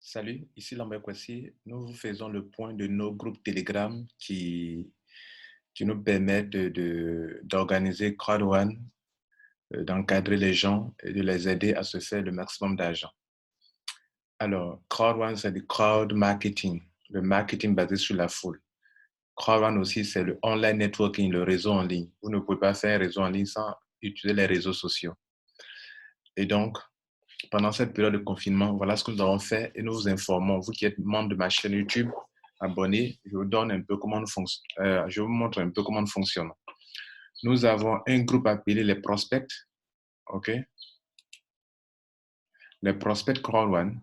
Salut, ici Lambert Kwasi. Nous vous faisons le point de nos groupes Telegram qui nous permettent d'organiser crowd d'encadrer les gens et de les aider à se faire le maximum d'argent. Alors, crowd c'est du crowd marketing, le marketing basé sur la foule. Crowd aussi, c'est le online networking, le réseau en ligne. Vous ne pouvez pas faire un réseau en ligne sans utiliser les réseaux sociaux. Et donc, pendant cette période de confinement, voilà ce que nous avons fait et nous vous informons. Vous qui êtes membre de ma chaîne YouTube, abonnez, je vous donne un peu comment nous je vous montre un peu comment nous fonctionnons. Nous avons un groupe appelé les prospects, ok? Les prospects Crowd One,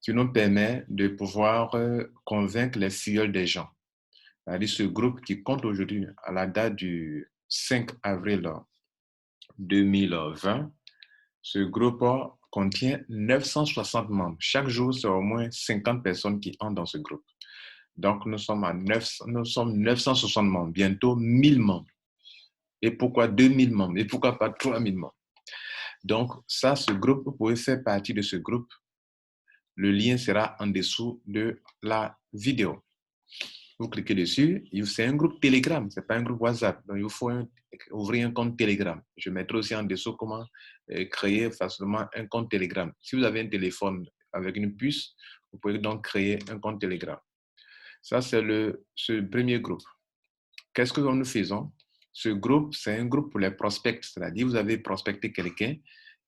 qui nous permet de pouvoir convaincre les filleuls des gens. C'est-à-dire ce groupe qui compte aujourd'hui à la date du 5 avril 2020, ce groupe contient 960 membres. Chaque jour, c'est au moins 50 personnes qui entrent dans ce groupe. Donc, nous sommes 960 membres, bientôt 1000 membres. Et pourquoi 2000 membres? Et pourquoi pas 3000 membres? Donc, ça, ce groupe, vous pouvez faire partie de ce groupe. Le lien sera en dessous de la vidéo. Vous cliquez dessus, c'est un groupe Telegram, ce n'est pas un groupe WhatsApp. Donc, il faut ouvrir un compte Telegram. Je mettrai aussi en dessous comment créer facilement un compte Telegram. Si vous avez un téléphone avec une puce, vous pouvez donc créer un compte Telegram. Ça, c'est ce premier groupe. Qu'est-ce que nous faisons? Ce groupe, c'est un groupe pour les prospects, c'est-à-dire vous avez prospecté quelqu'un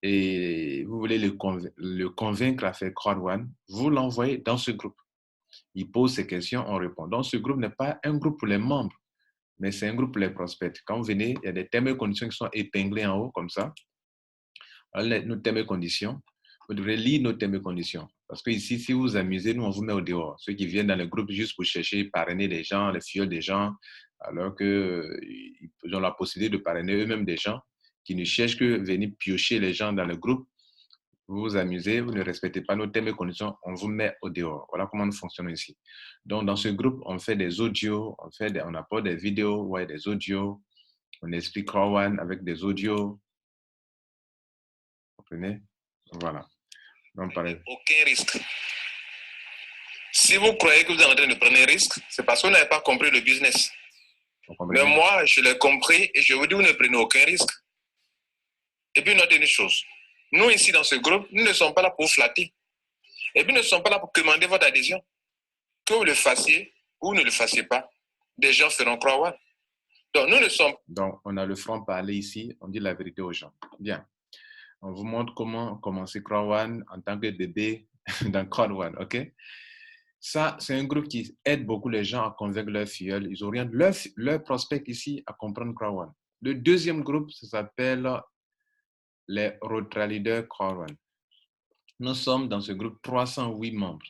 et vous voulez le convaincre à faire crowd one, vous l'envoyez dans ce groupe. Il pose ses questions, on répond. Donc, ce groupe n'est pas un groupe pour les membres, mais c'est un groupe pour les prospects. Quand vous venez, il y a des termes et conditions qui sont épinglés en haut, comme ça. Nos termes et conditions, vous devrez lire nos termes et conditions. Parce que ici, si vous vous amusez, nous, on vous met au dehors. Ceux qui viennent dans le groupe juste pour chercher, parrainer des gens, les filleuls des gens, alors qu'ils ont la possibilité de parrainer eux-mêmes des gens qui ne cherchent que venir piocher les gens dans le groupe. Vous vous amusez, vous ne respectez pas nos termes et conditions, on vous met au dehors. Voilà comment nous fonctionnons ici. Donc, dans ce groupe, on fait des audios, on apporte des vidéos, ouais, des audios, on explique Crowd avec des audios. Vous comprenez? Voilà. Donc, pareil. Aucun risque. Si vous croyez que vous êtes en train de prendre un risque, c'est parce que vous n'avez pas compris le business. Mais moi, je l'ai compris et je vous dis, vous ne prenez aucun risque. Et puis, notez une chose. Nous, ici, dans ce groupe, nous ne sommes pas là pour vous flatter. Et puis, nous ne sommes pas là pour commander votre adhésion. Que vous le fassiez ou ne le fassiez pas, des gens feront croire. Donc, nous ne sommes... Donc, on a le franc-parler ici, on dit la vérité aux gens. Bien. On vous montre comment commencer Crowd en tant que bébé dans Crowd, OK? Ça, c'est un groupe qui aide beaucoup les gens à convaincre leurs filleuls. Ils orientent leurs prospects ici à comprendre Crowd. Le deuxième groupe, ça s'appelle les Rotra Leaders Crowd. Nous sommes dans ce groupe 308 membres.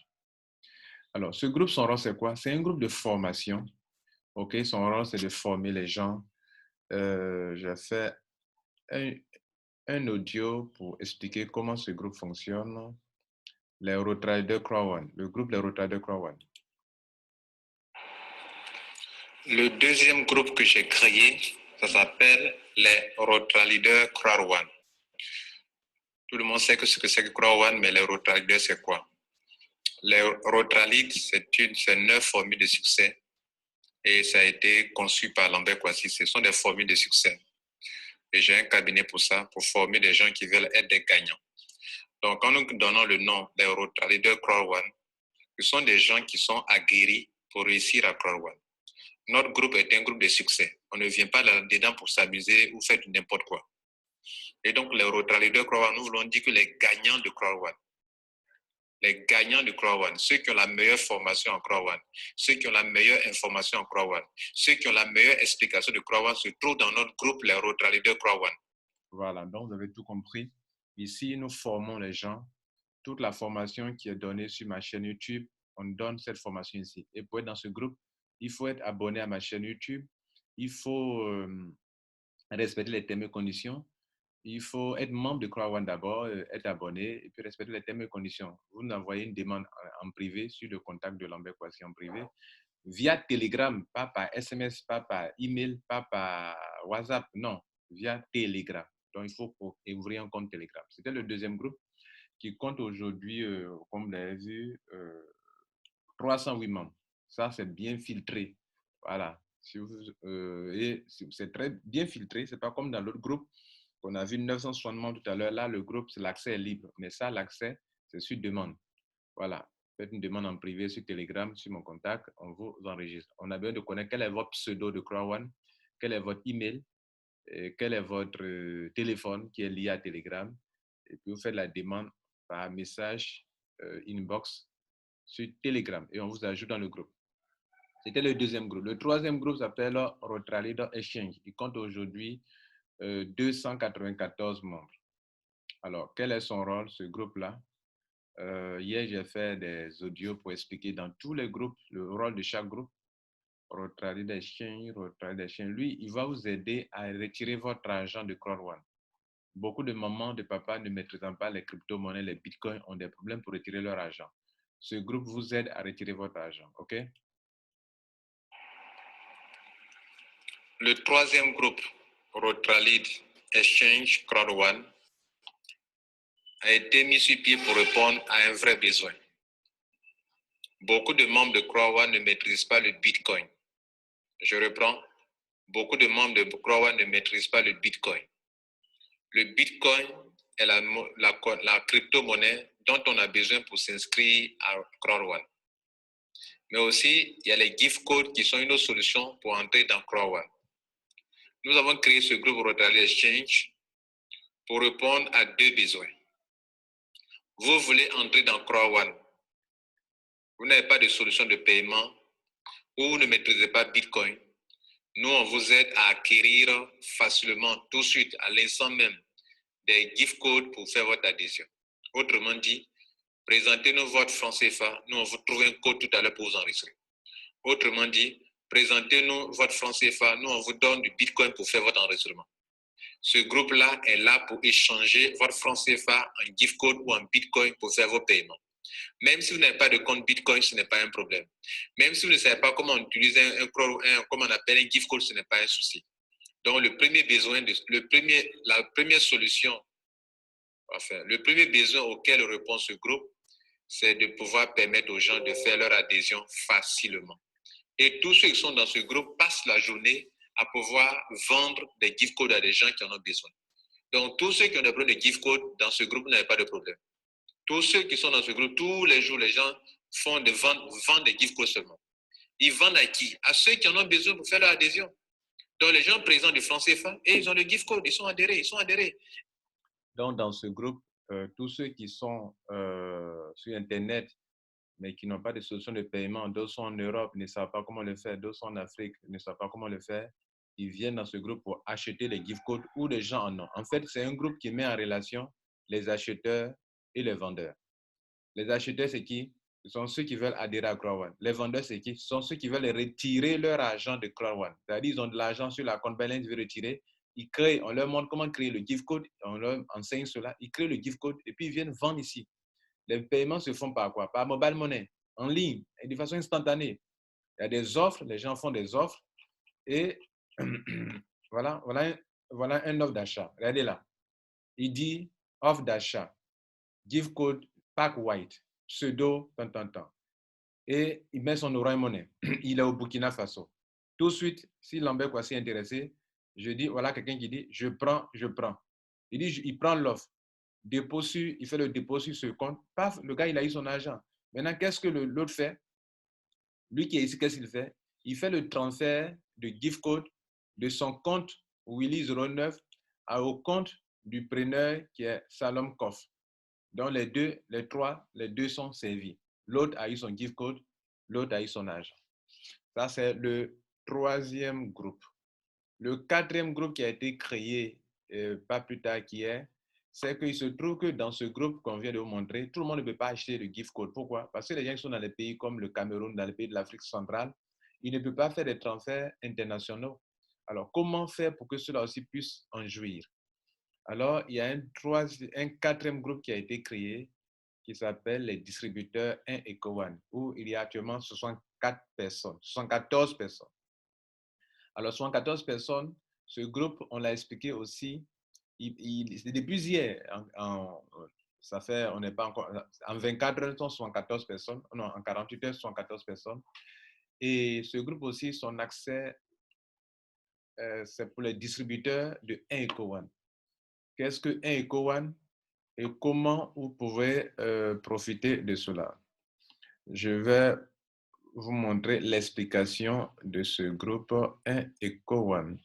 Alors, ce groupe, son rôle, c'est quoi? C'est un groupe de formation. OK? Son rôle, c'est de former les gens. J'ai fait un audio pour expliquer comment ce groupe fonctionne. Les Rotrader Crowd, le groupe des Rotrader Crowd. Le deuxième groupe que j'ai créé, ça s'appelle les Rotralider Crowd One. Tout le monde sait ce que c'est que Crowd One, mais les Rotralider, c'est quoi? Les Rotralides, c'est 9 formules de succès et ça a été conçu par Lambert Kwasi. Ce sont des formules de succès. Et j'ai un cabinet pour ça, pour former des gens qui veulent être des gagnants. Donc, quand nous donnons le nom des Rotralider Crowd One, ce sont des gens qui sont aguerris pour réussir à Crowd One. Notre groupe est un groupe de succès. On ne vient pas là-dedans pour s'amuser ou faire n'importe quoi. Et donc, les Rotralider Crowd One, nous voulons dire que les gagnants de Crowd One, les gagnants de Crowd One, ceux qui ont la meilleure formation en Crowd One, ceux qui ont la meilleure information en Crowd One, ceux qui ont la meilleure explication de Crowd One se trouvent dans notre groupe, les Rotralider Crowd One. Voilà, donc vous avez tout compris. Ici, nous formons les gens. Toute la formation qui est donnée sur ma chaîne YouTube, on donne cette formation ici. Et pour être dans ce groupe, il faut être abonné à ma chaîne YouTube. Il faut respecter les termes et conditions. Il faut être membre de Crowd d'abord, être abonné et puis respecter les termes et conditions. Vous nous envoyez une demande en privé sur le contact de Lambert Kwasi en privé via Telegram, pas par SMS, pas par email, pas par WhatsApp, non, via Telegram. Donc, il faut ouvrir un compte Telegram. C'était le deuxième groupe. qui compte aujourd'hui, comme vous l'avez vu, 308 membres. Ça, c'est bien filtré. Voilà. Et c'est très bien filtré. C'est pas comme dans l'autre groupe qu'on a vu 960 membres tout à l'heure. Là, le groupe, l'accès est libre. Mais ça, l'accès, c'est sur demande. Voilà. Faites une demande en privé sur Telegram, sur mon contact, on vous enregistre. On a besoin de connaître quel est votre pseudo de CrowdOne, quel est votre email, et quel est votre téléphone qui est lié à Telegram. Et puis vous faites la demande par message inbox sur Telegram et on vous ajoute dans le groupe. C'était le deuxième groupe. Le troisième groupe s'appelle Rotralider Exchange. Il compte aujourd'hui 294 membres. Alors, quel est son rôle, ce groupe-là? Hier, j'ai fait des audios pour expliquer dans tous les groupes le rôle de chaque groupe. Rotralider Exchange, lui, il va vous aider à retirer votre argent de CrowdOne. Beaucoup de mamans, de papas ne maîtrisant pas les crypto-monnaies, les bitcoins, ont des problèmes pour retirer leur argent. Ce groupe vous aide à retirer votre argent, OK? Le troisième groupe, Rotralid Exchange CrowdOne, a été mis sur pied pour répondre à un vrai besoin. Beaucoup de membres de CrowdOne ne maîtrisent pas le Bitcoin. Je reprends. Beaucoup de membres de CrowdOne ne maîtrisent pas le Bitcoin. Le Bitcoin est la crypto-monnaie dont on a besoin pour s'inscrire à CrowdOne. Mais aussi, il y a les gift codes qui sont une autre solution pour entrer dans CrowdOne. Nous avons créé ce groupe Rotralider Exchange pour répondre à deux besoins. Vous voulez entrer dans CrowdOne. Vous n'avez pas de solution de paiement ou vous ne maîtrisez pas Bitcoin. Nous, on vous aide à acquérir facilement, tout de suite, à l'instant même, des gift codes pour faire votre adhésion. Autrement dit, présentez-nous votre franc CFA. Nous, on vous trouve un code tout à l'heure pour vous enregistrer. Autrement dit, présentez-nous votre franc CFA. Nous, on vous donne du Bitcoin pour faire votre enregistrement. Ce groupe-là est là pour échanger votre franc CFA en gift code ou en Bitcoin pour faire vos paiements. Même si vous n'avez pas de compte Bitcoin, ce n'est pas un problème. Même si vous ne savez pas comment on utilise comment on appelle un gift code, ce n'est pas un souci. Donc, le premier besoin auquel répond ce groupe, c'est de pouvoir permettre aux gens de faire leur adhésion facilement. Et tous ceux qui sont dans ce groupe passent la journée à pouvoir vendre des gift codes à des gens qui en ont besoin. Donc, tous ceux qui ont besoin de gift codes dans ce groupe n'avaient pas de problème. Tous ceux qui sont dans ce groupe, tous les jours, les gens vendent des gift codes seulement. Ils vendent à qui? À ceux qui en ont besoin pour faire leur adhésion. Donc, les gens présentent du franc CFA et ils ont le gift code, ils sont adhérés. Donc, dans ce groupe, tous ceux qui sont sur Internet, mais qui n'ont pas de solution de paiement, d'autres sont en Europe, ne savent pas comment le faire, d'autres sont en Afrique, ne savent pas comment le faire, ils viennent dans ce groupe pour acheter les gift codes ou les gens en ont. En fait, c'est un groupe qui met en relation les acheteurs et les vendeurs. Les acheteurs, c'est qui? Ce sont ceux qui veulent adhérer à CrowdOne. Les vendeurs, c'est qui? Ce sont ceux qui veulent retirer leur argent de CrowdOne. C'est-à-dire, ils ont de l'argent sur la compte balance, ils veulent retirer. Ils créent, on leur montre comment créer le gift code, on leur enseigne cela. Ils créent le gift code et puis ils viennent vendre ici. Les paiements se font par quoi? Par mobile money, en ligne et de façon instantanée. Il y a des offres, les gens font des offres et voilà un offre d'achat. Regardez là. Il dit offre d'achat, gift code, pack white, pseudo, tant. Et il met son Orange Money. Il est au Burkina Faso. Tout de suite, si Lambert Kwasi est intéressé, je dis, voilà quelqu'un qui dit, je prends. Il dit, il prend l'offre. Il fait le dépôt sur ce compte. Paf, le gars, il a eu son argent. Maintenant, qu'est-ce que l'autre fait? Lui qui est ici, qu'est-ce qu'il fait? Il fait le transfert de gift code de son compte Willy09 au compte du preneur qui est Salom Koff. Donc, les deux sont servis. L'autre a eu son gift code, l'autre a eu son argent. Ça, c'est le troisième groupe. Le quatrième groupe qui a été créé pas plus tard qu'hier, c'est qu'il se trouve que dans ce groupe qu'on vient de vous montrer, tout le monde ne peut pas acheter le gift code. Pourquoi? Parce que les gens qui sont dans les pays comme le Cameroun, dans les pays de l'Afrique centrale, ils ne peuvent pas faire des transferts internationaux. Alors, comment faire pour que ceux-là aussi puissent en jouir? Alors, il y a un quatrième groupe qui a été créé qui s'appelle les distributeurs 1 et Cowan, où il y a actuellement 74 personnes. Alors, 74 personnes, ce groupe, on l'a expliqué aussi, depuis hier, ça fait, on n'est pas encore, en 24 heures, sont 74 personnes, non, en 48 heures, 74 personnes. Et ce groupe aussi, son accès, c'est pour les distributeurs de 1EcoOne. Qu'est-ce que 1EcoOne et comment vous pouvez profiter de cela? Je vais vous montrer l'explication de ce groupe 1EcoOne.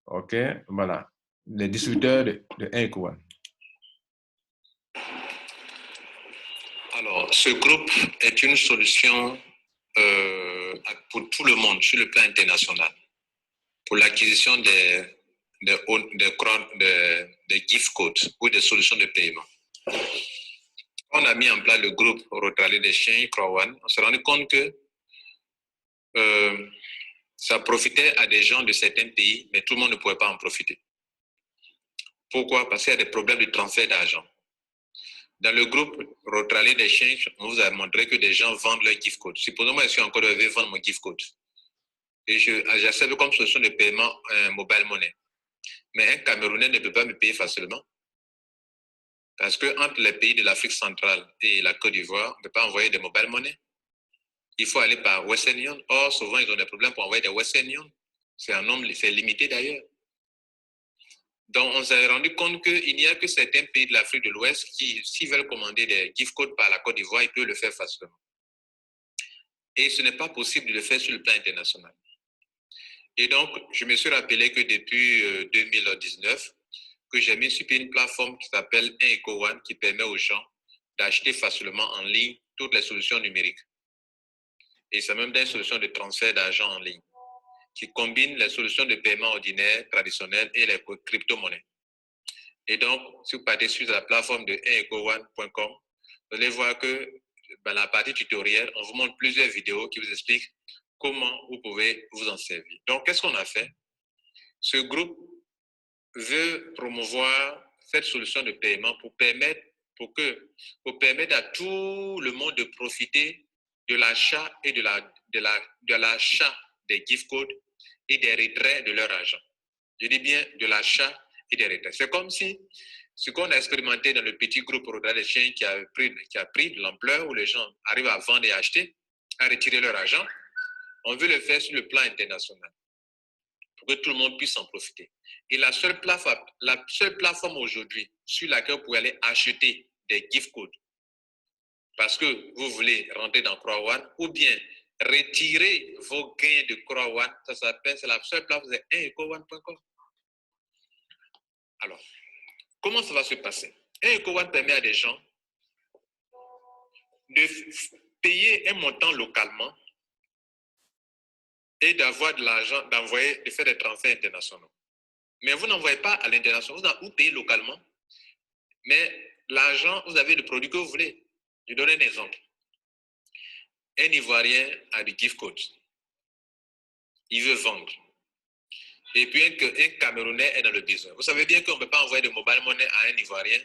OK, voilà. Les distributeurs de 1EcoOne. Alors, ce groupe est une solution pour tout le monde sur le plan international pour l'acquisition des gift codes ou des solutions de paiement. On a mis en place le groupe Rotary des chiens CROI1. On s'est rendu compte que ça profitait à des gens de certains pays, mais tout le monde ne pouvait pas en profiter. Pourquoi? Parce qu'il y a des problèmes de transfert d'argent. Dans le groupe Rotary des chiens, on vous a montré que des gens vendent leur gift code. Supposons moi, je suis encore devenu vendre mon gift code. Et j'accepte comme solution de paiement un mobile money. Mais un Camerounais ne peut pas me payer facilement. Parce que entre les pays de l'Afrique centrale et la Côte d'Ivoire, on ne peut pas envoyer des mobile money. Il faut aller par Western Union. Or, souvent, ils ont des problèmes pour envoyer des Western Union. C'est un nombre, c'est limité d'ailleurs. Donc, on s'est rendu compte qu'il n'y a que certains pays de l'Afrique de l'Ouest qui, s'ils veulent commander des gift codes par la Côte d'Ivoire, ils peuvent le faire facilement. Et ce n'est pas possible de le faire sur le plan international. Et donc, je me suis rappelé que depuis 2019, que j'ai mis sur pied une plateforme qui s'appelle 1EcoOne qui permet aux gens d'acheter facilement en ligne toutes les solutions numériques. Et c'est même des solutions de transfert d'argent en ligne qui combinent les solutions de paiement ordinaires, traditionnelles et les crypto-monnaies. Et donc, si vous partez sur la plateforme de 1EcoOne.com, vous allez voir que dans la partie tutoriel, on vous montre plusieurs vidéos qui vous expliquent comment vous pouvez vous en servir. Donc, qu'est-ce qu'on a fait? Ce groupe veut promouvoir cette solution de paiement pour permettre à tout le monde de profiter de l'achat et de l'achat des gift codes et des retraits de leur argent. Je dis bien de l'achat et des retraits. C'est comme si ce qu'on a expérimenté dans le petit groupe Rotary des chiens qui a pris de l'ampleur où les gens arrivent à vendre et acheter, à retirer leur argent, on veut le faire sur le plan international pour que tout le monde puisse en profiter. Et la seule plateforme aujourd'hui sur laquelle vous pouvez aller acheter des gift codes parce que vous voulez rentrer dans CROI1 ou bien retirer vos gains de CROI1, ça s'appelle, c'est la seule plateforme, c'est 1EcoOne.com. Alors, comment ça va se passer? 1EcoOne permet à des gens de payer un montant localement et d'avoir de l'argent, de faire des transferts internationaux. Mais vous n'envoyez pas à l'international, vous payez localement, mais l'argent, vous avez le produit que vous voulez. Je donne un exemple. Un Ivoirien a des gift codes. Il veut vendre. Et puis un Camerounais est dans le besoin. Vous savez bien qu'on ne peut pas envoyer de mobile money à un Ivoirien.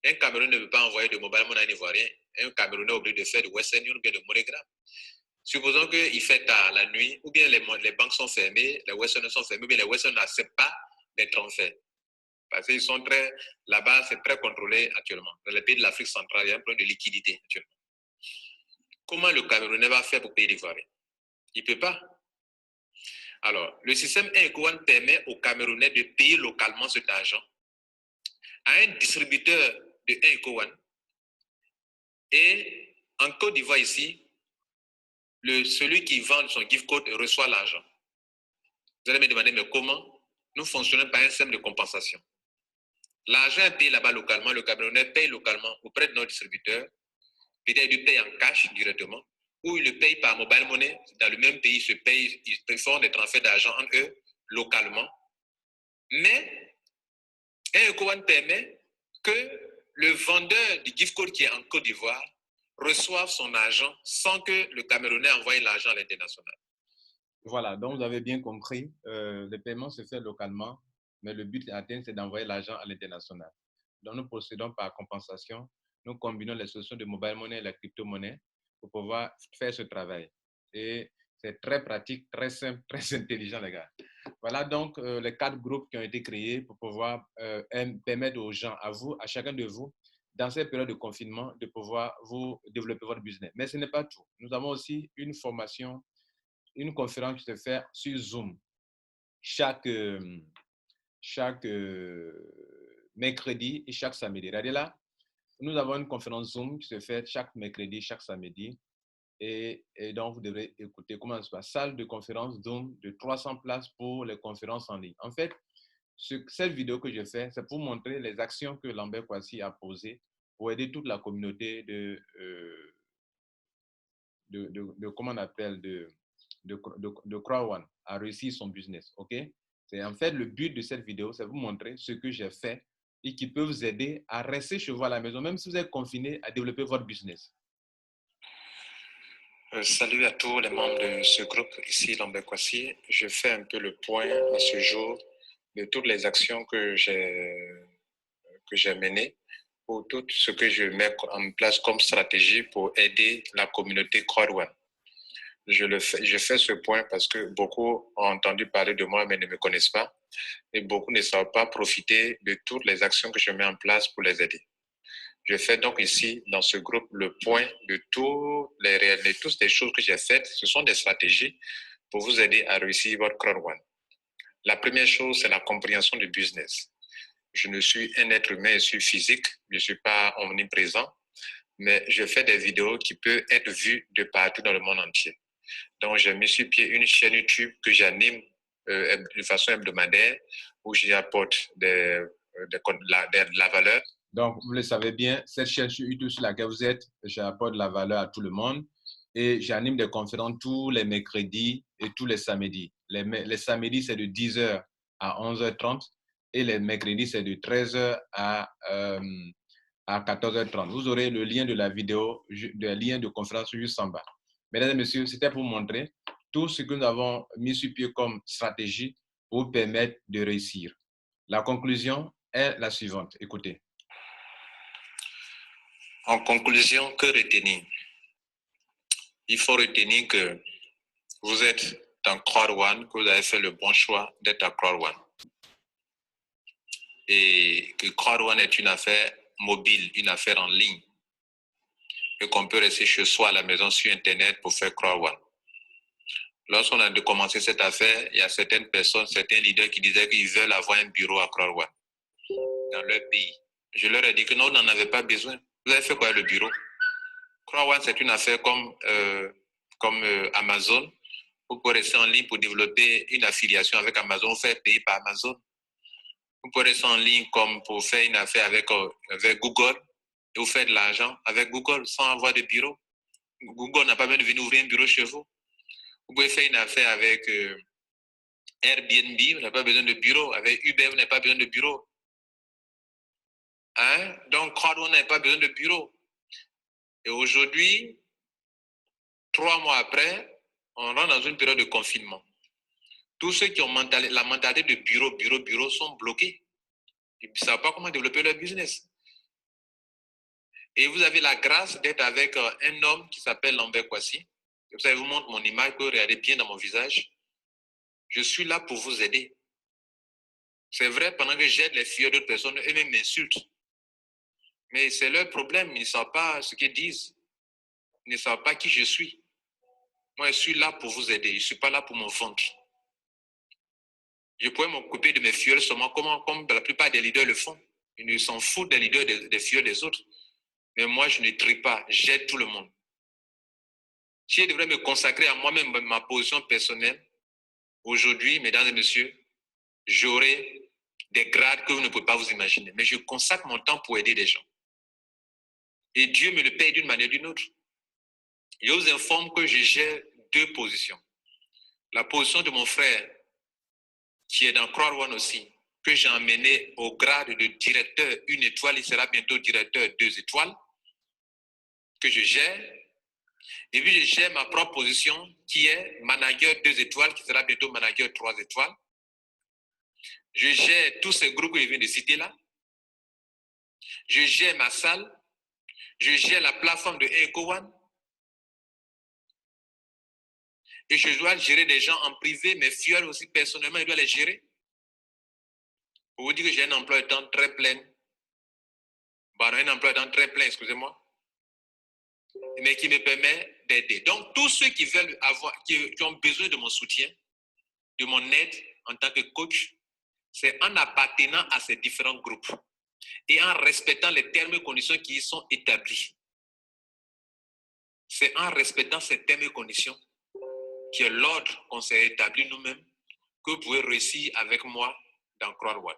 Un Camerounais ne peut pas envoyer de mobile money à un Ivoirien. Un Camerounais est obligé de faire de Western Union ou bien de MoneyGram. Supposons qu'il fait tard la nuit, ou bien les banques sont fermées, les Western sont fermés, ou bien les Western n'acceptent pas les transferts. Parce qu'ils sont là-bas, c'est très contrôlé actuellement. Dans les pays de l'Afrique centrale, il y a un problème de liquidité actuellement. Comment le Camerounais va faire pour payer l'Ivoirien? Il ne peut pas. Alors, le système 1EcoOne permet aux Camerounais de payer localement cet argent à un distributeur de 1EcoOne. Et en Côte d'Ivoire ici, celui qui vend son gift code reçoit l'argent. Vous allez me demander, mais comment? Nous fonctionnons par un système de compensation. L'argent est payé là-bas localement, le Camerounais paye localement auprès de nos distributeurs. Peut-être il paye en cash directement, ou il le paye par mobile money. Dans le même pays, ils font des transferts d'argent entre eux localement. Mais 1EcoOne permet que le vendeur du gift code qui est en Côte d'Ivoire reçoive son argent sans que le Camerounais envoie l'argent à l'international. Voilà, donc vous avez bien compris, le paiement se fait localement, mais le but à atteindre, c'est d'envoyer l'argent à l'international. Donc nous procédons par compensation, nous combinons les solutions de mobile money et la crypto-monnaie pour pouvoir faire ce travail. Et c'est très pratique, très simple, très intelligent, les gars. Voilà donc les 4 groupes qui ont été créés pour pouvoir permettre aux gens, à vous, à chacun de vous, dans cette période de confinement, de pouvoir vous développer votre business. Mais ce n'est pas tout. Nous avons aussi une formation, une conférence qui se fait sur Zoom chaque mercredi et chaque samedi. Regardez là, nous avons une conférence Zoom qui se fait chaque mercredi, chaque samedi. Et donc, vous devrez écouter comment ça se passe. Salle de conférence Zoom de 300 places pour les conférences en ligne. En fait, cette vidéo que je fais, c'est pour montrer les actions que Lambert Kouassi a posées pour aider toute la communauté comment on appelle, de Croix One à réussir son business. OK? C'est en fait le but de cette vidéo, c'est vous montrer ce que j'ai fait et qui peut vous aider à rester chez vous à la maison, même si vous êtes confiné, à développer votre business. Salut à tous les membres de ce groupe, ici Lambert Kouassi. Je fais un peu le point à ce jour de toutes les actions que j'ai menées pour tout ce que je mets en place comme stratégie pour aider la communauté Croix One. Je fais ce point parce que beaucoup ont entendu parler de moi mais ne me connaissent pas et beaucoup ne savent pas profiter de toutes les actions que je mets en place pour les aider. Je fais donc ici, dans ce groupe, le point de toutes les choses que j'ai faites. Ce sont des stratégies pour vous aider à réussir votre Crown One. La première chose, c'est la compréhension du business. Je ne suis un être humain, je suis physique, je ne suis pas omniprésent, mais je fais des vidéos qui peuvent être vues de partout dans le monde entier. Donc, j'ai mis sur pied une chaîne YouTube que j'anime de façon hebdomadaire où j'y apporte de la valeur. Donc, vous le savez bien, cette chaîne sur YouTube sur laquelle vous êtes, j'apporte de la valeur à tout le monde et j'anime des conférences tous les mercredis et tous les samedis. Les samedis, c'est de 10h à 11h30 et les mercredis, c'est de 13h à 14h30. Vous aurez le lien de la vidéo, le lien de conférence juste en bas. Mesdames et messieurs, c'était pour montrer tout ce que nous avons mis sur pied comme stratégie pour vous permettre de réussir. La conclusion est la suivante. Écoutez. En conclusion, que retenir? Il faut retenir que vous êtes dans Croix One, que vous avez fait le bon choix d'être à Croix One. Et que Croix One est une affaire mobile, une affaire en ligne. Et qu'on peut rester chez soi à la maison sur Internet pour faire Croix One. Lorsqu'on a commencé cette affaire, il y a certaines personnes, certains leaders qui disaient qu'ils veulent avoir un bureau à Croix One dans leur pays. Je leur ai dit que non, on n'en avait pas besoin. Vous avez fait quoi le bureau? Croix One, c'est une affaire comme Amazon. Vous pouvez rester en ligne pour développer une affiliation avec Amazon, vous faire payer par Amazon. Vous pouvez rester en ligne comme pour faire une affaire avec Google et vous faire de l'argent avec Google sans avoir de bureau. Google n'a pas besoin de venir ouvrir un bureau chez vous. Vous pouvez faire une affaire avec Airbnb, vous n'avez pas besoin de bureau. Avec Uber, vous n'avez pas besoin de bureau. Hein? Donc, Crowdone n'a pas besoin de bureau. Et aujourd'hui, 3 mois après, on rentre dans une période de confinement. Tous ceux qui ont la mentalité de bureau sont bloqués. Ils ne savent pas comment développer leur business. Et vous avez la grâce d'être avec un homme qui s'appelle Lambert Kouassi. Vous savez, je vous montre mon image, vous regardez bien dans mon visage. Je suis là pour vous aider. C'est vrai, pendant que j'aide les filles d'autres personnes, eux-mêmes m'insultent. Mais c'est leur problème, ils ne savent pas ce qu'ils disent. Ils ne savent pas qui je suis. Moi, je suis là pour vous aider. Je ne suis pas là pour me vendre. Je pourrais m'occuper de mes filles seulement comme la plupart des leaders le font. Ils ne s'en foutent des leaders des filles des autres. Mais moi, je ne trie pas. J'aide tout le monde. Si je devrais me consacrer à moi-même, ma position personnelle, aujourd'hui, mesdames et messieurs, j'aurai des grades que vous ne pouvez pas vous imaginer. Mais je consacre mon temps pour aider les gens. Et Dieu me le paye d'une manière ou d'une autre. Je vous informe que je gère 2 positions. La position de mon frère, qui est dans Croix One aussi, que j'ai emmené au grade de directeur 1 étoile, il sera bientôt directeur 2 étoiles, que je gère. Et puis je gère ma propre position, qui est manager 2 étoiles, qui sera bientôt manager 3 étoiles. Je gère tous ces groupes que je viens de citer là. Je gère ma salle. Je gère la plateforme de EcoOne. Et je dois gérer des gens en privé, mes filles aussi personnellement, je dois les gérer. Pour vous dire que j'ai un emploi de temps très plein. Pardon, un emploi dans très plein, excusez-moi, mais qui me permet d'aider. Donc, tous ceux qui veulent qui ont besoin de mon soutien, de mon aide en tant que coach, c'est en appartenant à ces différents groupes et en respectant les termes et conditions qui y sont établis. C'est en respectant ces termes et conditions, qui est l'ordre qu'on s'est établi nous-mêmes, que vous pouvez réussir avec moi dans Croix-Rouane.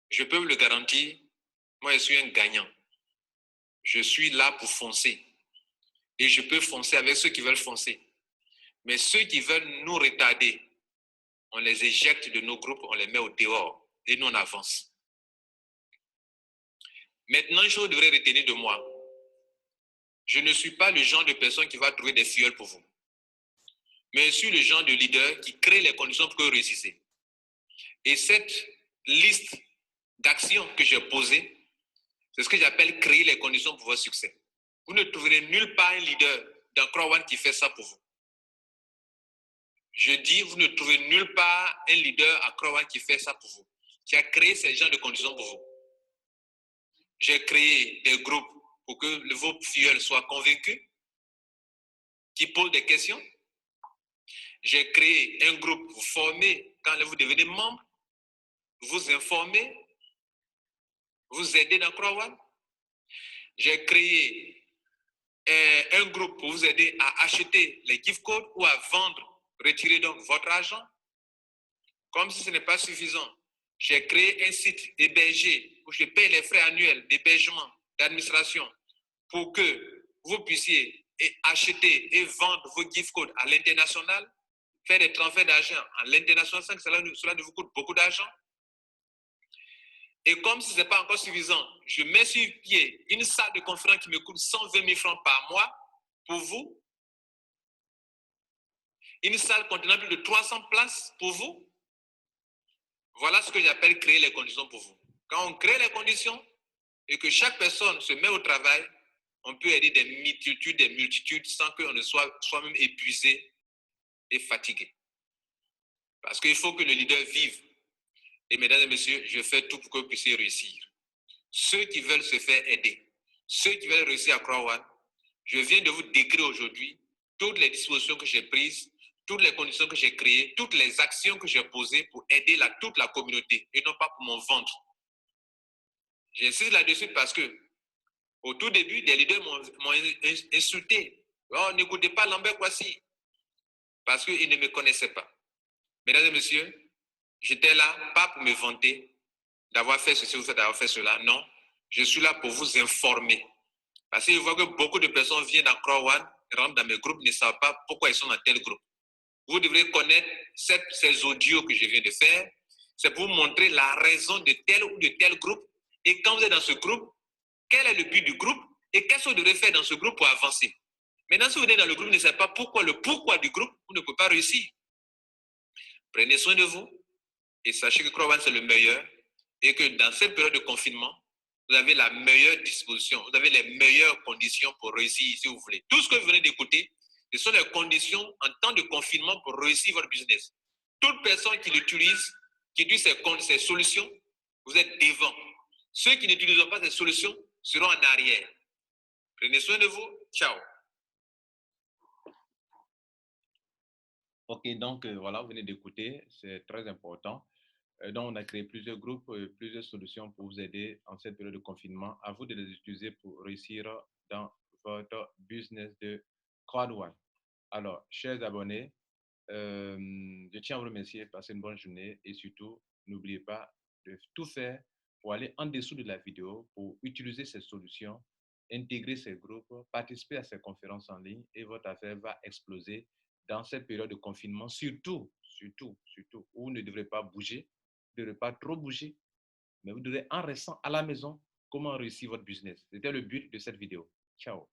Je peux vous le garantir, moi je suis un gagnant. Je suis là pour foncer. Et je peux foncer avec ceux qui veulent foncer. Mais ceux qui veulent nous retarder, on les éjecte de nos groupes, on les met au dehors et nous on avance. Maintenant, je devrais retenir de moi. Je ne suis pas le genre de personne qui va trouver des fioles pour vous. Mais je suis le genre de leader qui crée les conditions pour que vous réussissiez. Et cette liste d'actions que j'ai posées, c'est ce que j'appelle créer les conditions pour votre succès. Vous ne trouverez nulle part un leader dans Croix-Rouane qui fait ça pour vous. Je dis, vous ne trouvez nulle part un leader à Croix-Rouane qui fait ça pour vous, qui a créé ces genres de conditions pour vous. J'ai créé des groupes pour que vos filleuls soient convaincus, qui posent des questions. J'ai créé un groupe pour former quand vous devenez membre, vous informer, vous aider dans Croix-Rouane. J'ai créé un groupe pour vous aider à acheter les gift codes ou à vendre, retirer donc votre argent. Comme si ce n'est pas suffisant, j'ai créé un site hébergé où je paye les frais annuels d'hébergement, d'administration pour que vous puissiez acheter et vendre vos gift codes à l'international, faire des transferts d'argent à l'international sans que cela ne vous coûte beaucoup d'argent. Et comme si ce n'est pas encore suffisant, je mets sur pied une salle de conférence qui me coûte 120 000 francs par mois pour vous. Une salle contenant plus de 300 places pour vous. Voilà ce que j'appelle créer les conditions pour vous. Quand on crée les conditions et que chaque personne se met au travail, on peut aider des multitudes sans qu'on ne soit soi-même épuisé et fatigué. Parce qu'il faut que le leader vive. Et mesdames et messieurs, je fais tout pour que vous puissiez réussir. Ceux qui veulent se faire aider, ceux qui veulent réussir à Croix-Rouane, je viens de vous décrire aujourd'hui toutes les dispositions que j'ai prises, toutes les conditions que j'ai créées, toutes les actions que j'ai posées pour aider toute la communauté et non pas pour mon ventre. J'insiste là-dessus parce que au tout début, des leaders m'ont insulté. Oh, n'écoutez pas Lambert Kouassi parce qu'ils ne me connaissaient pas. Mesdames et messieurs, j'étais là pas pour me vanter d'avoir fait ceci ou d'avoir fait cela. Non, je suis là pour vous informer. Parce que je vois que beaucoup de personnes viennent dans Croix-Rouane, rentrent dans mes groupes, ne savent pas pourquoi ils sont dans tel groupe. Vous devrez connaître ces audios que je viens de faire. C'est pour vous montrer la raison de tel ou de tel groupe. Et quand vous êtes dans ce groupe, quel est le but du groupe et qu'est-ce que vous devrez faire dans ce groupe pour avancer. Maintenant, si vous êtes dans le groupe, vous ne savez pas le pourquoi du groupe, vous ne pouvez pas réussir. Prenez soin de vous et sachez que Croix-Rouane, c'est le meilleur et que dans cette période de confinement, vous avez la meilleure disposition, vous avez les meilleures conditions pour réussir si vous voulez. Tout ce que vous venez d'écouter, ce sont les conditions en temps de confinement pour réussir votre business. Toute personne qui l'utilise, qui utilise ces solutions, vous êtes devant. Ceux qui n'utilisent pas ces solutions seront en arrière. Prenez soin de vous. Ciao. Ok, donc voilà, vous venez d'écouter, c'est très important. Donc, on a créé plusieurs groupes, plusieurs solutions pour vous aider en cette période de confinement. À vous de les utiliser pour réussir dans votre business de Croix-Rouane. Alors, chers abonnés, je tiens à vous remercier, passez une bonne journée et surtout, n'oubliez pas de tout faire pour aller en dessous de la vidéo, pour utiliser ces solutions, intégrer ces groupes, participer à ces conférences en ligne et votre affaire va exploser dans cette période de confinement, surtout, où vous ne devrez pas bouger, vous ne devrez pas trop bouger, mais vous devrez en restant à la maison, comment réussir votre business. C'était le but de cette vidéo. Ciao.